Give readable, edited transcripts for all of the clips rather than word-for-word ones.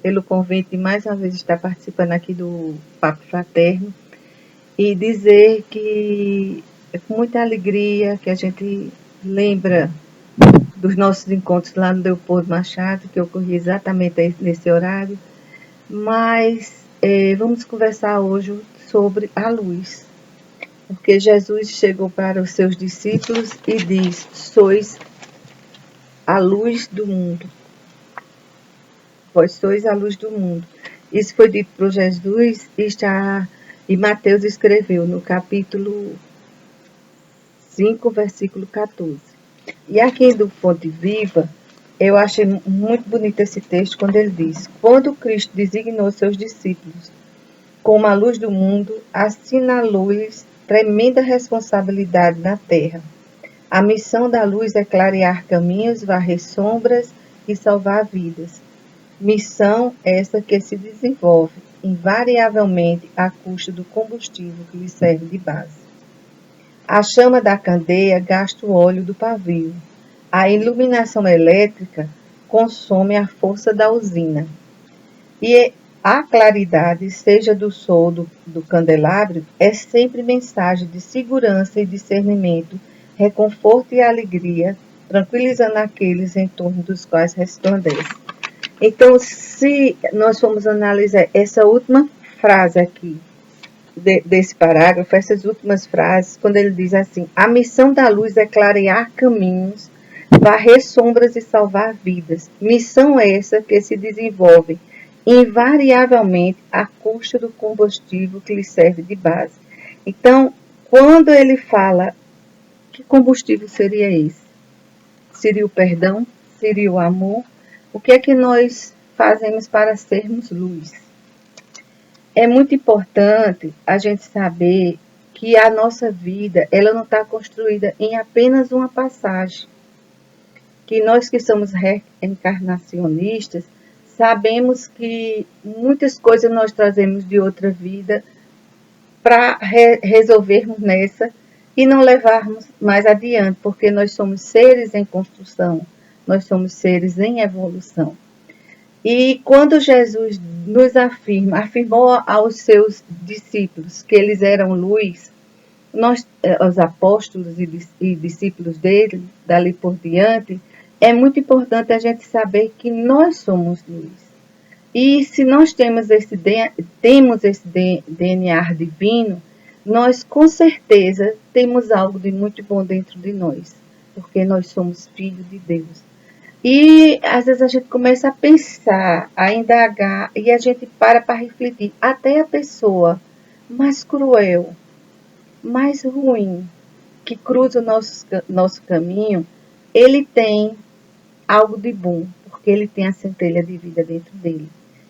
pelo convite de mais uma vez estar participando aqui do Papo Fraterno e dizer que é com muita alegria que a gente lembra dos nossos encontros lá no Leopoldo Machado, que ocorria exatamente nesse horário, mas vamos conversar hoje sobre a luz, porque Jesus chegou para os seus discípulos e diz: sois a luz do mundo. Vós sois a luz do mundo. Isso foi dito por Jesus e Mateus escreveu no capítulo 5, versículo 14. E aqui do Fonte Viva, eu achei muito bonito esse texto quando ele diz: quando Cristo designou seus discípulos como a luz do mundo, assinalou-lhes tremenda responsabilidade na terra. A missão da luz é clarear caminhos, varrer sombras e salvar vidas. Missão essa que se desenvolve invariavelmente à custa do combustível que lhe serve de base. A chama da candeia gasta o óleo do pavio. A iluminação elétrica consome a força da usina. E a claridade, seja do sol do candelabro, é sempre mensagem de segurança e discernimento, reconforto e alegria, tranquilizando aqueles em torno dos quais resplandece. Então, se nós formos analisar essa última frase aqui, desse parágrafo, essas últimas frases, quando ele diz assim: a missão da luz é clarear caminhos, varrer sombras e salvar vidas. Missão essa que se desenvolve invariavelmente à custa do combustível que lhe serve de base. Então, quando ele fala, que combustível seria esse? Seria o perdão? Seria o amor? O que é que nós fazemos para sermos luz? É muito importante a gente saber que a nossa vida, ela não está construída em apenas uma passagem. Que nós que somos reencarnacionistas, sabemos que muitas coisas nós trazemos de outra vida para resolvermos nessa e não levarmos mais adiante, porque nós somos seres em construção, nós somos seres em evolução. E quando Jesus nos afirmou aos seus discípulos que eles eram luz, os apóstolos e discípulos dele, dali por diante, é muito importante a gente saber que nós somos luz. E se nós temos esse DNA divino, nós com certeza temos algo de muito bom dentro de nós, porque nós somos filhos de Deus. E às vezes a gente começa a pensar, a indagar, e a gente para refletir. Até a pessoa mais cruel, mais ruim, que cruza o nosso caminho, ele tem algo de bom, porque ele tem a centelha de vida dentro dele.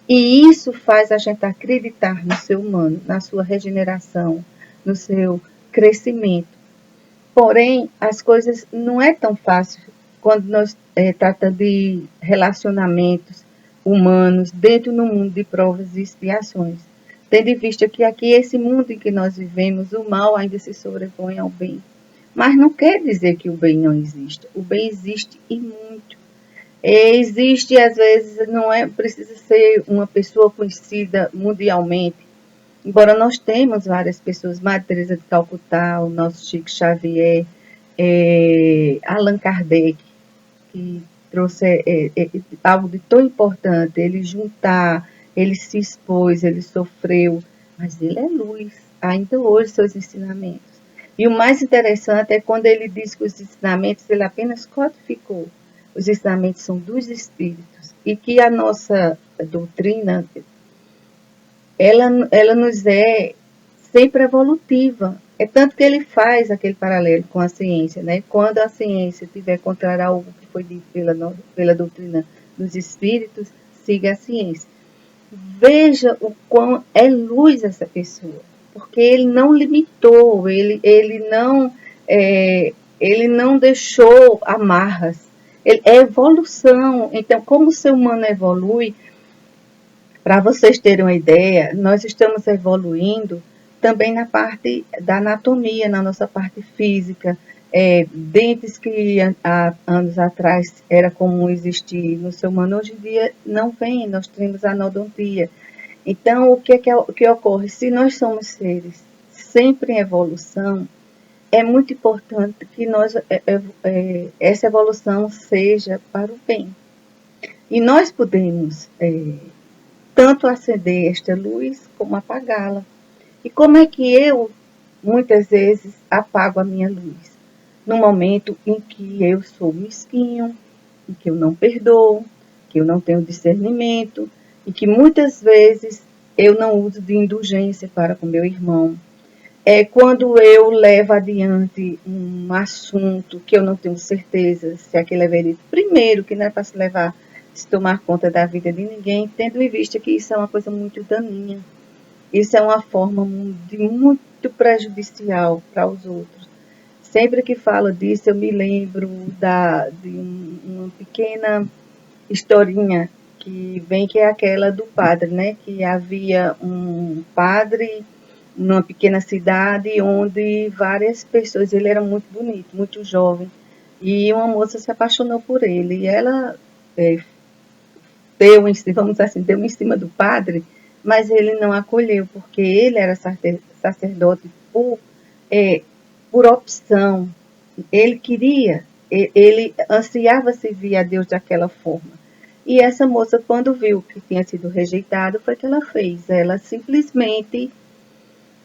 E isso faz a gente acreditar no ser humano, na sua regeneração, no seu crescimento. Porém, as coisas não é tão fácil quando nós tratamos de relacionamentos humanos dentro do mundo de provas e expiações. Tendo em vista que aqui, esse mundo em que nós vivemos, o mal ainda se sobrepõe ao bem. Mas não quer dizer que o bem não exista. O bem existe e muito. Existe, às vezes, não precisa ser uma pessoa conhecida mundialmente. Embora nós temos várias pessoas, Madre Teresa de Calcutá, o nosso Chico Xavier, Allan Kardec, que trouxe algo de tão importante, ele se expôs, ele sofreu, mas ele é luz, ainda hoje seus ensinamentos. E o mais interessante é quando ele diz que os ensinamentos ele apenas codificou. Os ensinamentos são dos espíritos e que a nossa doutrina, ela nos é sempre evolutiva. É tanto que ele faz aquele paralelo com a ciência, né? Quando a ciência tiver contrário a algo que foi dito pela doutrina dos espíritos, siga a ciência. Veja o quão é luz essa pessoa, porque ele não limitou, ele não deixou amarras. É evolução. Então, como o ser humano evolui, para vocês terem uma ideia, nós estamos evoluindo também na parte da anatomia, na nossa parte física. Dentes que há anos atrás era comum existir no ser humano, hoje em dia não vem, nós temos a anodontia. Então, o que ocorre? Se nós somos seres sempre em evolução, é muito importante que essa evolução seja para o bem. E nós podemos tanto acender esta luz como apagá-la. E como é que eu, muitas vezes, apago a minha luz? No momento em que eu sou mesquinho, em que eu não perdoo, que eu não tenho discernimento, e que muitas vezes eu não uso de indulgência para com meu irmão. É quando eu levo adiante um assunto que eu não tenho certeza se aquele é verídico. Primeiro, que não é para se levar, se tomar conta da vida de ninguém, tendo em vista que isso é uma coisa muito daninha. Isso é uma forma de muito prejudicial para os outros. Sempre que falo disso, eu me lembro uma pequena historinha que vem, que é aquela do padre, né? Que havia um padre numa pequena cidade onde várias pessoas, ele era muito bonito, muito jovem, e uma moça se apaixonou por ele, e ela deu, vamos dizer assim, deu em cima do padre, mas ele não acolheu, porque ele era sacerdote é, por opção. Ele queria, ele ansiava servir a Deus daquela forma. E essa moça, quando viu que tinha sido rejeitado, foi o que ela fez. Ela simplesmente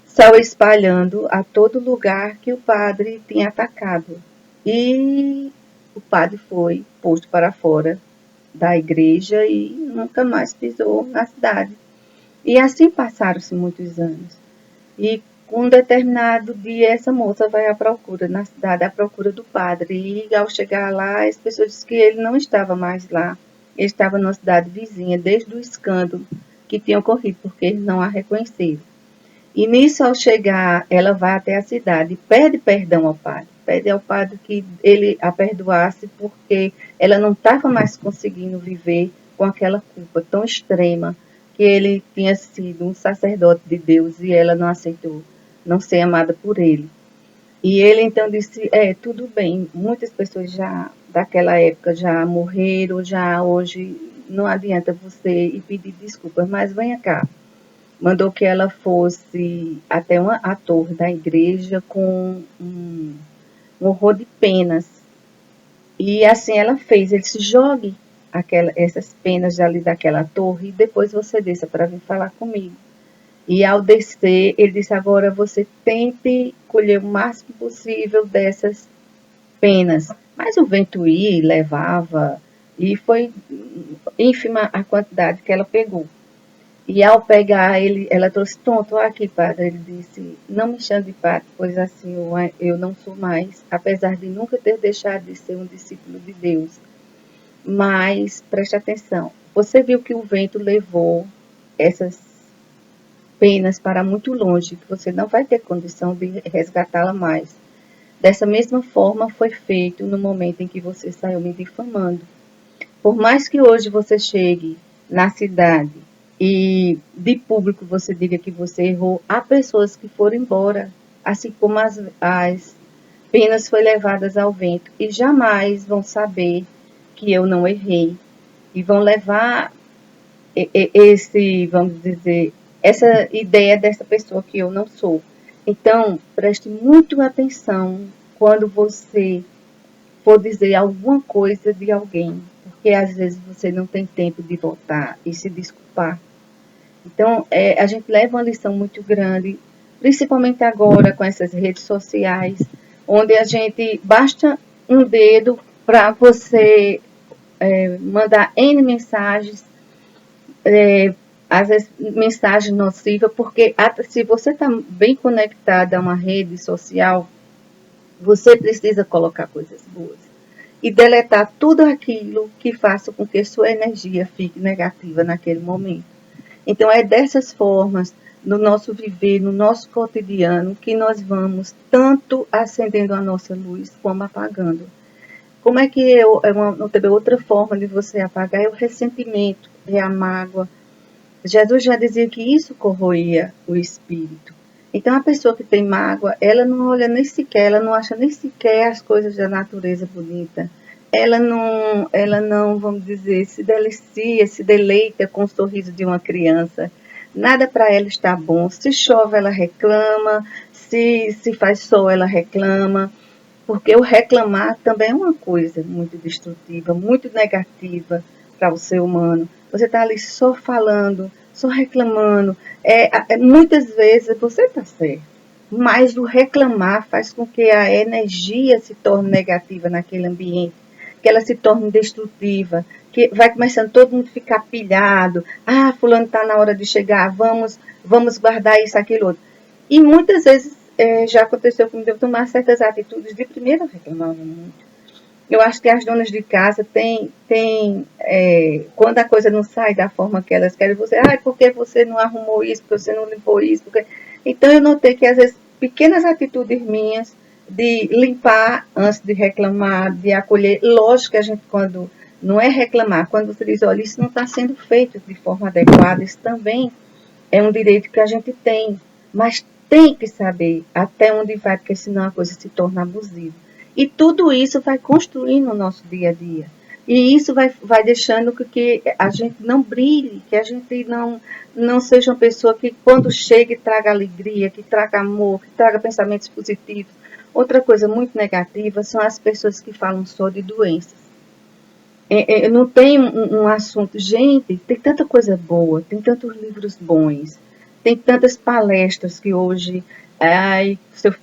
saiu espalhando a todo lugar que o padre tinha atacado. E o padre foi posto para fora da igreja e nunca mais pisou na cidade. E assim passaram-se muitos anos. E com um determinado dia, essa moça vai à procura na cidade, à procura do padre. E ao chegar lá, as pessoas dizem que ele não estava mais lá. Ele estava na cidade vizinha, desde o escândalo que tinha ocorrido, porque eles não a reconheceram. E nisso, ao chegar, ela vai até a cidade e pede perdão ao padre. Pede ao padre que ele a perdoasse, porque ela não estava mais conseguindo viver com aquela culpa tão extrema, que ele tinha sido um sacerdote de Deus e ela não aceitou não ser amada por ele. E ele então disse, tudo bem, muitas pessoas já daquela época já morreram, já hoje não adianta você ir pedir desculpas, mas venha cá. Mandou que ela fosse até a torre da igreja com um horror de penas. E assim ela fez, ele se jogue essas penas ali daquela torre e depois você desça para vir falar comigo. E ao descer, ele disse, agora você tente colher o máximo possível dessas penas. Mas o vento ia e levava, e foi ínfima a quantidade que ela pegou. E ao pegar ele, ela trouxe, tonto, aqui, padre. Ele disse, não me chame de padre, pois assim eu não sou mais, apesar de nunca ter deixado de ser um discípulo de Deus. Mas, preste atenção, você viu que o vento levou essas penas para muito longe, que você não vai ter condição de resgatá-la mais. Dessa mesma forma foi feito no momento em que você saiu me difamando. Por mais que hoje você chegue na cidade e de público você diga que você errou, há pessoas que foram embora, assim como as penas foram levadas ao vento e jamais vão saber que eu não errei e vão levar vamos dizer, essa ideia dessa pessoa que eu não sou. Então, preste muito atenção quando você for dizer alguma coisa de alguém, porque às vezes você não tem tempo de voltar e se desculpar. Então, a gente leva uma lição muito grande, principalmente agora com essas redes sociais, onde a gente basta um dedo para você mandar N mensagens, às vezes mensagem nociva, porque se você está bem conectado a uma rede social, você precisa colocar coisas boas e deletar tudo aquilo que faça com que sua energia fique negativa naquele momento. Então, é dessas formas, no nosso viver, no nosso cotidiano, que nós vamos tanto acendendo a nossa luz como apagando. Como é que também outra forma de você apagar é o ressentimento, é a mágoa. Jesus já dizia que isso corroía o espírito. Então, a pessoa que tem mágoa, ela não olha nem sequer, ela não acha nem sequer as coisas da natureza bonita. Ela não, vamos dizer, se delicia, se deleita com o sorriso de uma criança. Nada para ela está bom. Se chove, ela reclama. Se faz sol, ela reclama. Porque o reclamar também é uma coisa muito destrutiva, muito negativa para o ser humano. Você está ali só falando, só reclamando. Muitas vezes você está certo, mas o reclamar faz com que a energia se torne negativa naquele ambiente, que ela se torne destrutiva, que vai começando todo mundo a ficar pilhado. Ah, fulano está na hora de chegar, vamos guardar isso, aquilo, outro. E muitas vezes já aconteceu comigo eu tomar certas atitudes. De primeira eu reclamava muito. Eu acho que as donas de casa têm quando a coisa não sai da forma que elas querem, você, por que você não arrumou isso, porque você não limpou isso? Porque... Então eu notei que às vezes pequenas atitudes minhas de limpar antes de reclamar, de acolher. Lógico que a gente, quando não é reclamar, quando você diz, olha, isso não está sendo feito de forma adequada, isso também é um direito que a gente tem, mas tem que saber até onde vai, porque senão a coisa se torna abusiva. E tudo isso vai construindo o nosso dia a dia. E isso vai deixando que a gente não brilhe, que a gente não seja uma pessoa que, quando chega, traga alegria, que traga amor, que traga pensamentos positivos. Outra coisa muito negativa são as pessoas que falam só de doenças. Não tem um assunto. Gente, tem tanta coisa boa, tem tantos livros bons, tem tantas palestras que hoje,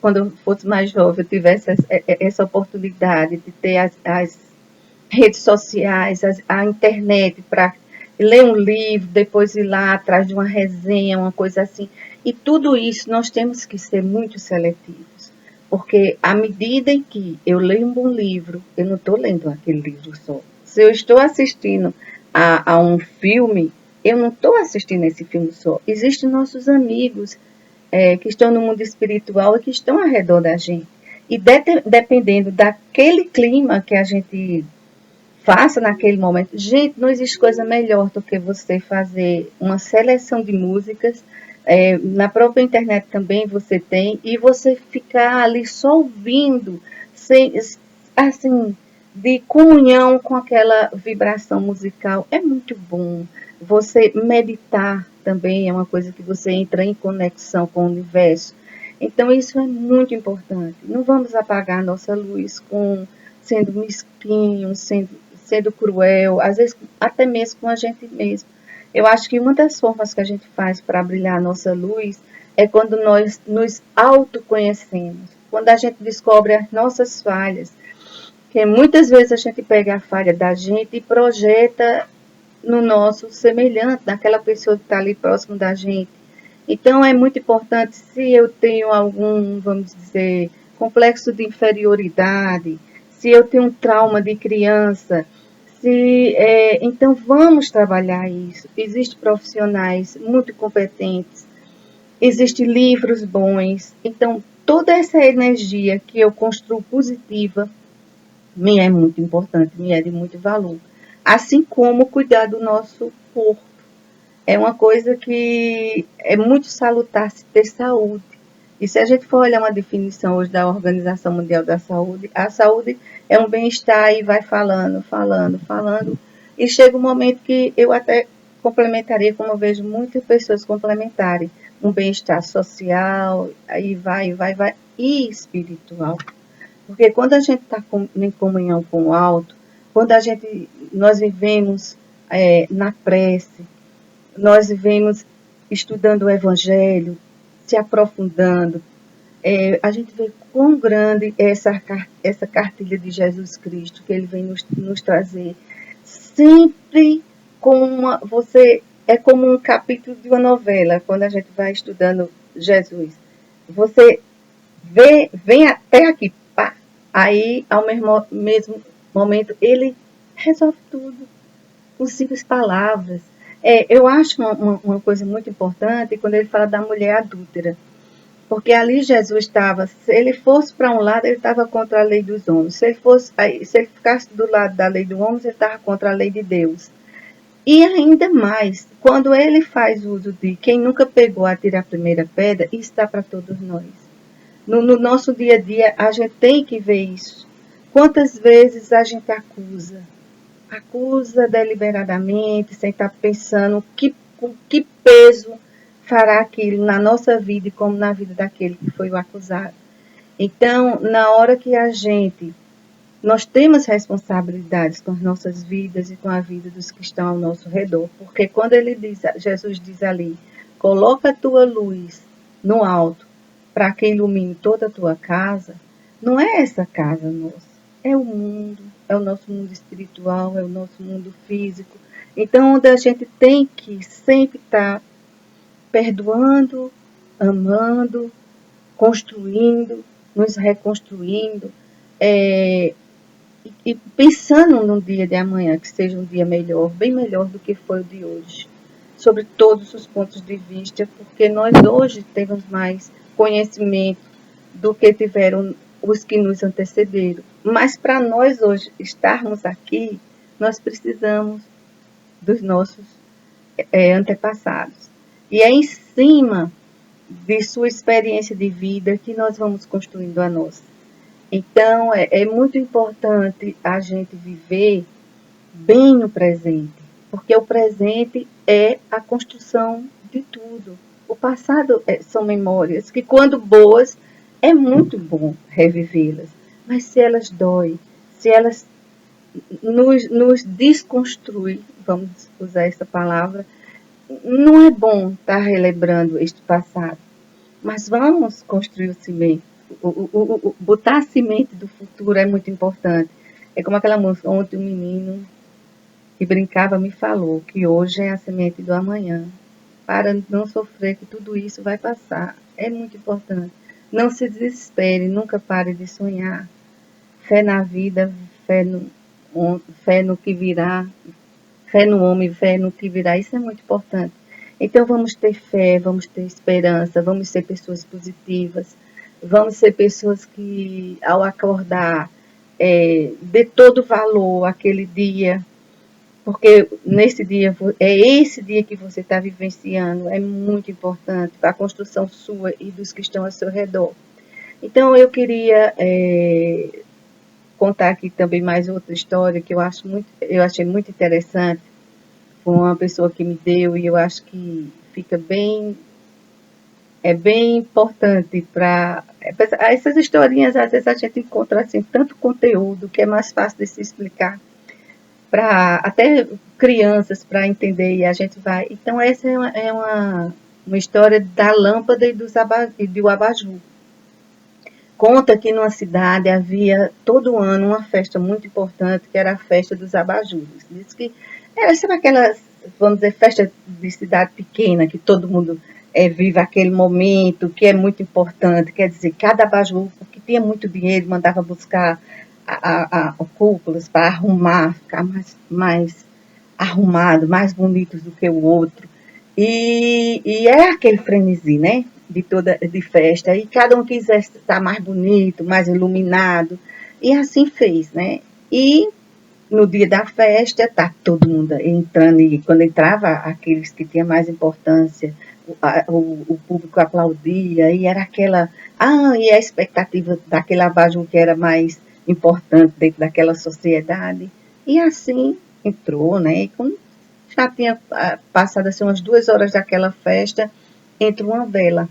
quando eu fosse mais jovem, eu tivesse essa oportunidade de ter as redes sociais, a internet para ler um livro, depois ir lá atrás de uma resenha, uma coisa assim. E tudo isso nós temos que ser muito seletivos, porque à medida em que eu leio um bom livro, eu não estou lendo aquele livro só. Se eu estou assistindo a um filme, eu não estou assistindo esse filme só. Existem nossos amigos que estão no mundo espiritual e que estão ao redor da gente. E dependendo daquele clima que a gente faça naquele momento. Gente, não existe coisa melhor do que você fazer uma seleção de músicas. Na própria internet também você tem, e você ficar ali só ouvindo, sem, assim, de comunhão com aquela vibração musical. É muito bom. Você meditar também é uma coisa que você entra em conexão com o universo. Então, isso é muito importante. Não vamos apagar a nossa luz sendo mesquinho, sendo cruel, às vezes até mesmo com a gente mesmo. Eu acho que uma das formas que a gente faz para brilhar a nossa luz é quando nós nos autoconhecemos, quando a gente descobre as nossas falhas, que muitas vezes a gente pega a falha da gente e projeta no nosso semelhante, naquela pessoa que está ali próximo da gente. Então é muito importante, se eu tenho algum, vamos dizer, complexo de inferioridade, se eu tenho um trauma de criança, então vamos trabalhar isso. Existem profissionais muito competentes, existem livros bons. Então toda essa energia que eu construo positiva me é muito importante, me é de muito valor. Assim como cuidar do nosso corpo. É uma coisa que é muito salutar se ter saúde. E se a gente for olhar uma definição hoje da Organização Mundial da Saúde, a saúde é um bem-estar e vai falando, falando, falando. E chega um momento que eu até complementaria, como eu vejo muitas pessoas complementarem, um bem-estar social, aí vai, e espiritual. Porque quando a gente está em comunhão com o alto, quando nós vivemos na prece, nós vivemos estudando o Evangelho, se aprofundando, a gente vê quão grande é essa cartilha de Jesus Cristo que ele vem nos trazer. Sempre é como um capítulo de uma novela, quando a gente vai estudando Jesus. Você vem até aqui, pá, aí ao mesmo momento ele resolve tudo com simples palavras. Eu acho uma coisa muito importante quando ele fala da mulher adúltera. Porque ali Jesus estava, se ele fosse para um lado, ele estava contra a lei dos homens. Se ele ficasse do lado da lei dos homens, ele estava contra a lei de Deus. E ainda mais, quando ele faz uso de quem nunca pegou, atira a primeira pedra, isso está para todos nós. No nosso dia a dia, a gente tem que ver isso. Quantas vezes a gente acusa deliberadamente, sem estar pensando com que peso fará aquilo na nossa vida e como na vida daquele que foi o acusado. Então, na hora que nós temos responsabilidades com as nossas vidas e com a vida dos que estão ao nosso redor, porque quando Jesus diz ali, coloca a tua luz no alto para que ilumine toda a tua casa, não é essa casa nossa, é o mundo, é o nosso mundo espiritual, é o nosso mundo físico. Então, onde a gente tem que sempre estar perdoando, amando, construindo, nos reconstruindo, e pensando no dia de amanhã, que seja um dia melhor, bem melhor do que foi o de hoje, sobre todos os pontos de vista, porque nós hoje temos mais conhecimento do que tiveram os que nos antecederam. Mas para nós hoje estarmos aqui, nós precisamos dos nossos antepassados. E é em cima de sua experiência de vida que nós vamos construindo a nossa. Então, é muito importante a gente viver bem no presente, porque o presente é a construção de tudo. O passado são memórias que, quando boas, é muito bom revivê-las, mas se elas doem, se elas nos desconstruem, vamos usar essa palavra, não é bom estar relembrando este passado, mas vamos construir o cimento. Botar a semente do futuro é muito importante. É como aquela música, ontem um menino que brincava me falou que hoje é a semente do amanhã. Para não sofrer, que tudo isso vai passar. É muito importante. Não se desespere, nunca pare de sonhar. Fé na vida, fé no que virá, fé no homem, fé no que virá. Isso é muito importante. Então vamos ter fé, vamos ter esperança, vamos ser pessoas positivas, vamos ser pessoas que, ao acordar, dê todo valor àquele dia, porque nesse dia, é esse dia que você está vivenciando, é muito importante para a construção sua e dos que estão ao seu redor. Então eu queria contar aqui também mais outra história que eu achei muito interessante. Foi uma pessoa que me deu e eu acho que fica bem importante para essas historinhas. Às vezes a gente encontra assim tanto conteúdo que é mais fácil de se explicar para até crianças para entender, e a gente vai. Então essa é uma história da lâmpada e do abajur. Conta que numa cidade havia todo ano uma festa muito importante, que era a festa dos abajures. Diz que era, sabe aquelas, vamos dizer, festa de cidade pequena, que todo mundo vive aquele momento, que é muito importante. Quer dizer, cada abajur, que tinha muito dinheiro, mandava buscar cúpulas para arrumar, ficar mais arrumado, mais bonitos do que o outro. E é aquele frenesi, né? De festa, e cada um quisesse estar mais bonito, mais iluminado, e assim fez, né? E no dia da festa, tá todo mundo entrando, e quando entrava aqueles que tinham mais importância, o público aplaudia, e era e a expectativa daquele abajur que era mais importante dentro daquela sociedade, e assim entrou, né? E quando já tinha passado assim, umas 2 horas daquela festa, entrou uma vela.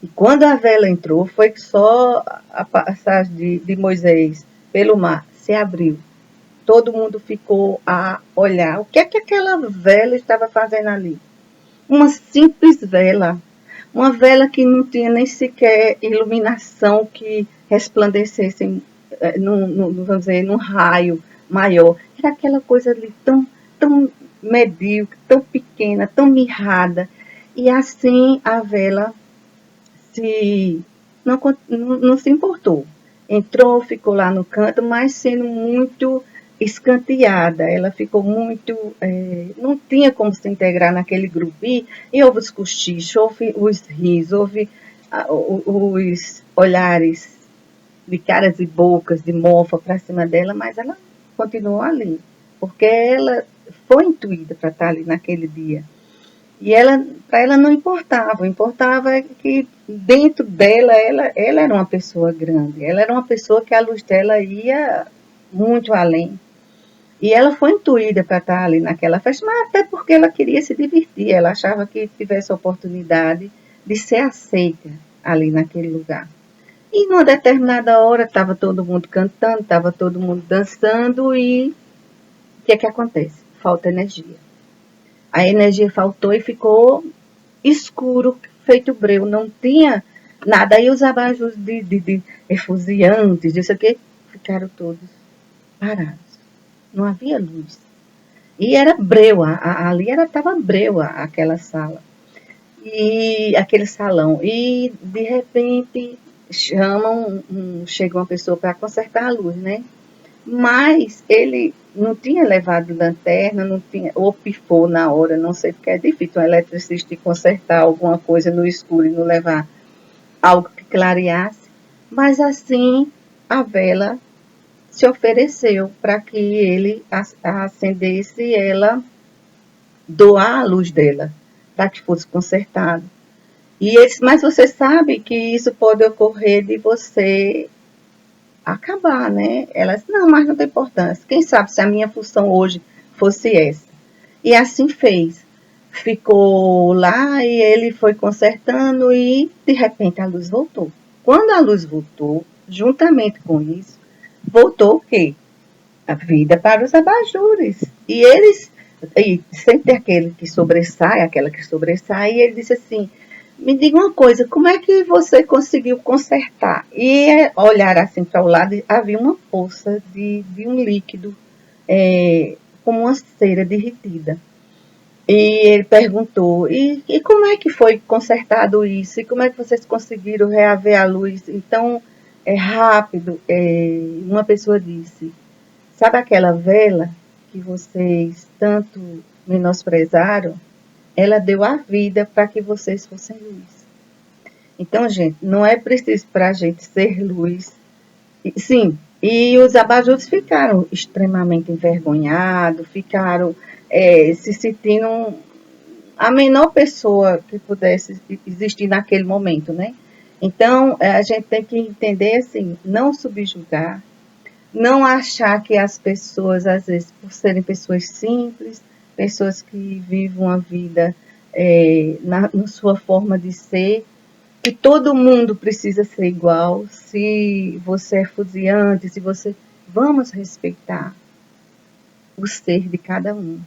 E quando a vela entrou, foi que só a passagem de Moisés pelo mar se abriu. Todo mundo ficou a olhar. O que é que aquela vela estava fazendo ali? Uma simples vela. Uma vela que não tinha nem sequer iluminação que resplandecesse vamos dizer, num raio maior. Era aquela coisa ali tão medíocre, tão pequena, tão mirrada. E assim a vela não se importou. Entrou, ficou lá no canto, mas sendo muito escanteada. Ela ficou muito... não tinha como se integrar naquele grupo. E houve os cochichos, houve os risos, houve os olhares de caras e bocas, de mofa para cima dela, mas ela continuou ali. Porque ela foi intuída para estar ali naquele dia. E ela, para ela não importava, o importava é que dentro dela, ela era uma pessoa grande, ela era uma pessoa que a luz dela ia muito além. E ela foi intuída para estar ali naquela festa, mas até porque ela queria se divertir, ela achava que tivesse a oportunidade de ser aceita ali naquele lugar. E numa determinada hora estava todo mundo cantando, estava todo mundo dançando e o que é que acontece? Falta energia. A energia faltou e ficou escuro, feito breu, não tinha nada. Aí os abajures de efusiantes, disso aqui, ficaram todos parados. Não havia luz. E era breu, ali estava breu aquela sala. E aquele salão. E de repente chega uma pessoa para consertar a luz, né? Mas ele não tinha levado lanterna, não tinha, ou pifou na hora, não sei, porque é difícil um eletricista consertar alguma coisa no escuro e não levar algo que clareasse. Mas assim a vela se ofereceu para que ele acendesse e ela doar a luz dela, para que fosse consertado. E eles, mas você sabe que isso pode ocorrer de você acabar, né? Elas, não, mas não tem importância. Quem sabe se a minha função hoje fosse essa. E assim fez. Ficou lá e ele foi consertando e de repente a luz voltou. Quando a luz voltou, juntamente com isso, voltou o quê? A vida para os abajures. E eles, e sempre aquele que sobressai, aquela que sobressai, e ele disse assim, me diga uma coisa, como é que você conseguiu consertar? E olhar assim para o lado, havia uma poça de um líquido, como uma cera derretida. E ele perguntou, e como é que foi consertado isso? E como é que vocês conseguiram reaver a luz? Então, é rápido. Uma pessoa disse, sabe aquela vela que vocês tanto menosprezaram? Ela deu a vida para que vocês fossem luz. Então, gente, não é preciso para a gente ser luz. Sim, e os abajures ficaram extremamente envergonhados, ficaram se sentindo a menor pessoa que pudesse existir naquele momento, né? Então, a gente tem que entender assim, não subjugar, não achar que as pessoas, às vezes, por serem pessoas simples, pessoas que vivem uma vida na sua forma de ser, que todo mundo precisa ser igual. Se você é fuziante, se você. Vamos respeitar o ser de cada um.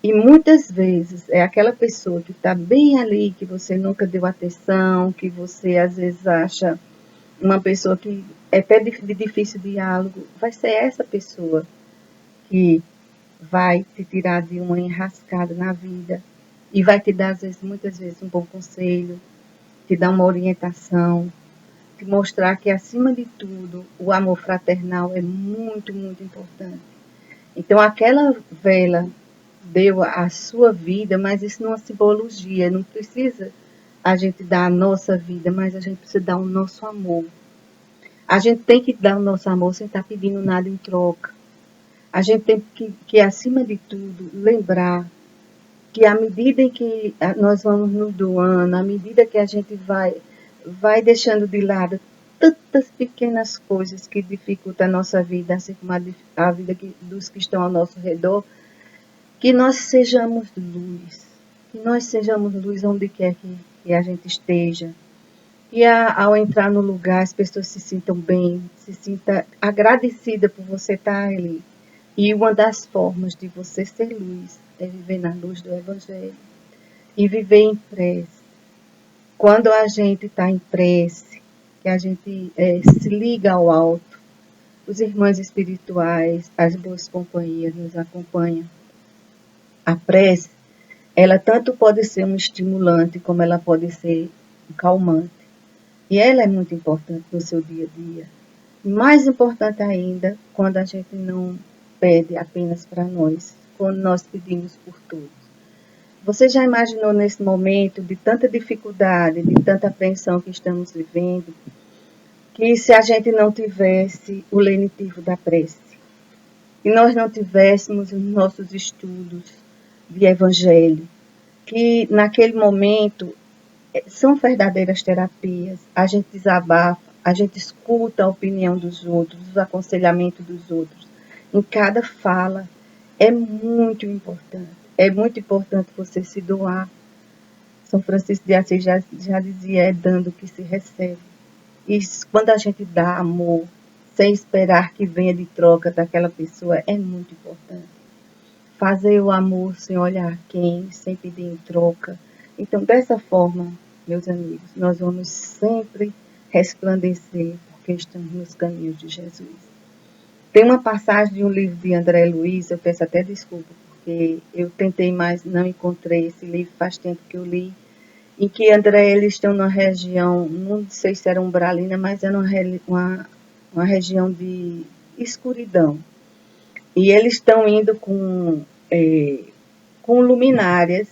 E muitas vezes é aquela pessoa que está bem ali, que você nunca deu atenção, que você às vezes acha uma pessoa que é até de difícil diálogo, vai ser essa pessoa que vai te tirar de uma enrascada na vida e vai te dar, às vezes, muitas vezes, um bom conselho, te dar uma orientação, te mostrar que, acima de tudo, o amor fraternal é muito, muito importante. Então, aquela vela deu a sua vida, mas isso não é simbologia, não precisa a gente dar a nossa vida, mas a gente precisa dar o nosso amor. A gente tem que dar o nosso amor sem estar pedindo nada em troca. A gente tem que acima de tudo, lembrar que à medida em que nós vamos nos doando, à medida que a gente vai deixando de lado tantas pequenas coisas que dificultam a nossa vida, assim como a vida dos que estão ao nosso redor, que nós sejamos luz, que nós sejamos luz onde quer que a gente esteja. E ao entrar no lugar, as pessoas se sintam bem, se sintam agradecidas por você estar ali. E uma das formas de você ser luz é viver na luz do Evangelho e viver em prece. Quando a gente está em prece, que a gente se liga ao alto, os irmãos espirituais, as boas companhias nos acompanham. A prece, ela tanto pode ser um estimulante, como ela pode ser um calmante. E ela é muito importante no seu dia a dia. Mais importante ainda, quando a gente não pede apenas para nós, quando nós pedimos por todos. Você já imaginou nesse momento de tanta dificuldade, de tanta apreensão que estamos vivendo, que se a gente não tivesse o lenitivo da prece, e nós não tivéssemos os nossos estudos de evangelho, que naquele momento são verdadeiras terapias. A gente desabafa, a gente escuta a opinião dos outros, os aconselhamentos dos outros. Em cada fala é muito importante. É muito importante você se doar. São Francisco de Assis já dizia, é dando que se recebe. E quando a gente dá amor, sem esperar que venha de troca daquela pessoa, é muito importante. Fazer o amor sem olhar quem, sem pedir em troca. Então, dessa forma, meus amigos, nós vamos sempre resplandecer, porque estamos nos caminhos de Jesus. Tem uma passagem de um livro de André Luiz, eu peço até desculpa, porque eu tentei, mas não encontrei esse livro, faz tempo que eu li, em que André, eles estão numa região, não sei se era umbralina, mas era uma região de escuridão. E eles estão indo com luminárias,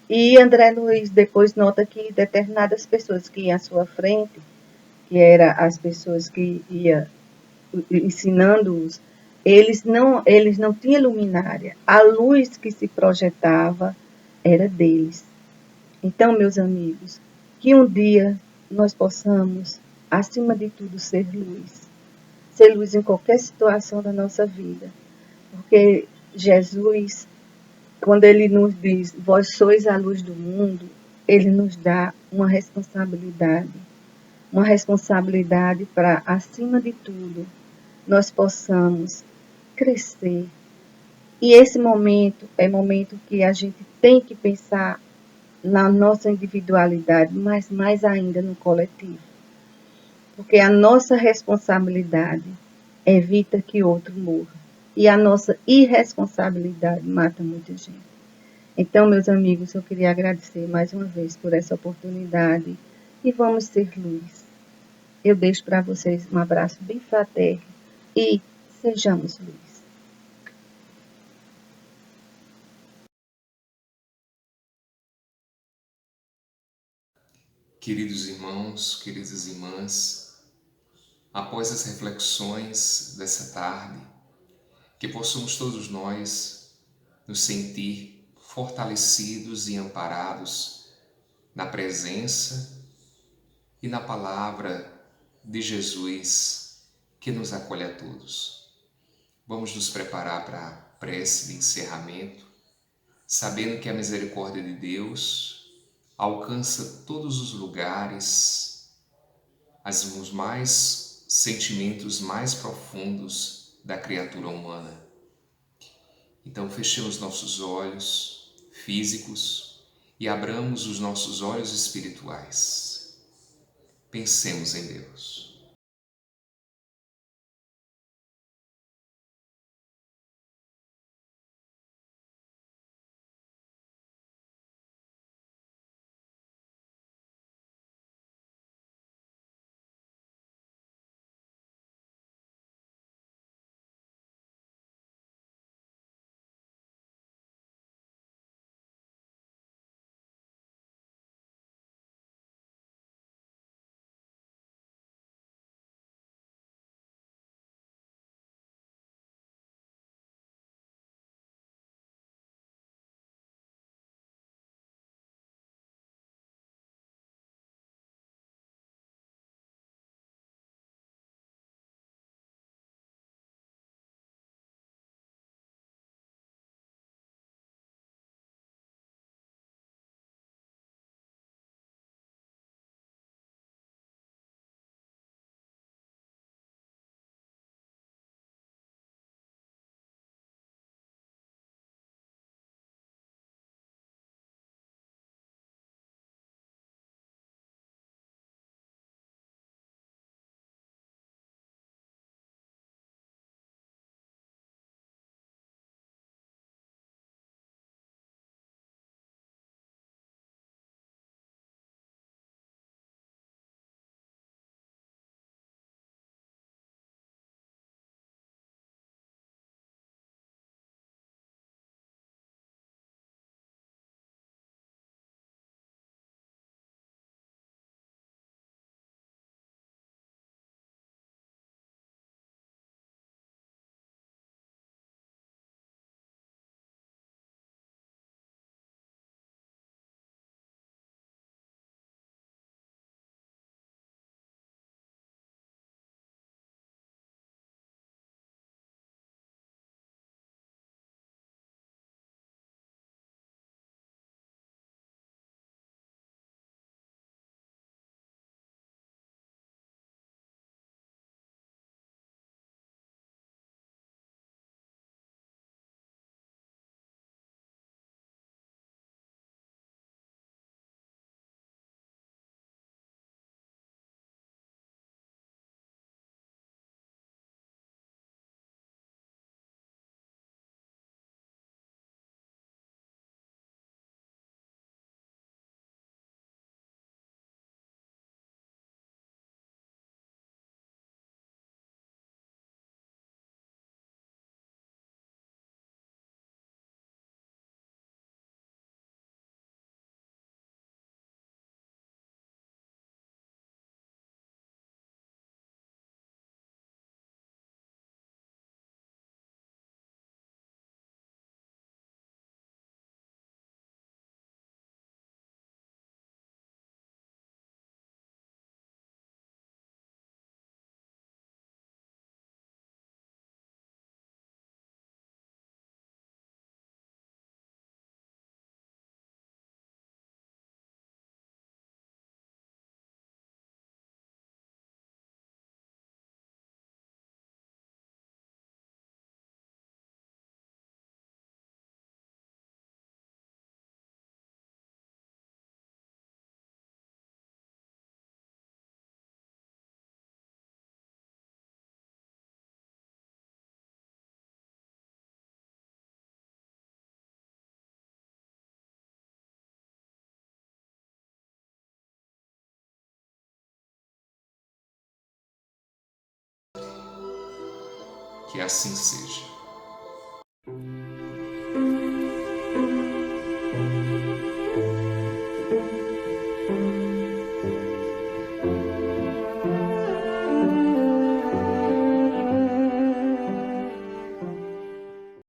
e André Luiz depois nota que determinadas pessoas que iam à sua frente, que eram as pessoas que iam ensinando-os, eles não tinham luminária. A luz que se projetava era deles. Então, meus amigos, que um dia nós possamos, acima de tudo, ser luz em qualquer situação da nossa vida, porque Jesus, quando ele nos diz, vós sois a luz do mundo, ele nos dá uma responsabilidade para, acima de tudo, nós possamos crescer. E esse momento é momento que a gente tem que pensar na nossa individualidade, mas mais ainda no coletivo. Porque a nossa responsabilidade evita que outro morra. E a nossa irresponsabilidade mata muita gente. Então, meus amigos, eu queria agradecer mais uma vez por essa oportunidade e vamos ser luz. Eu deixo para vocês um abraço bem fraterno e sejamos luz. Queridos irmãos, queridas irmãs, após as reflexões dessa tarde, que possamos todos nós nos sentir fortalecidos e amparados na presença e na palavra de Jesus que nos acolhe a todos. Vamos nos preparar para a prece de encerramento, sabendo que a misericórdia de Deus alcança todos os lugares, os mais sentimentos mais profundos da criatura humana. Então fechemos nossos olhos físicos e abramos os nossos olhos espirituais. Pensemos em Deus. Que assim seja.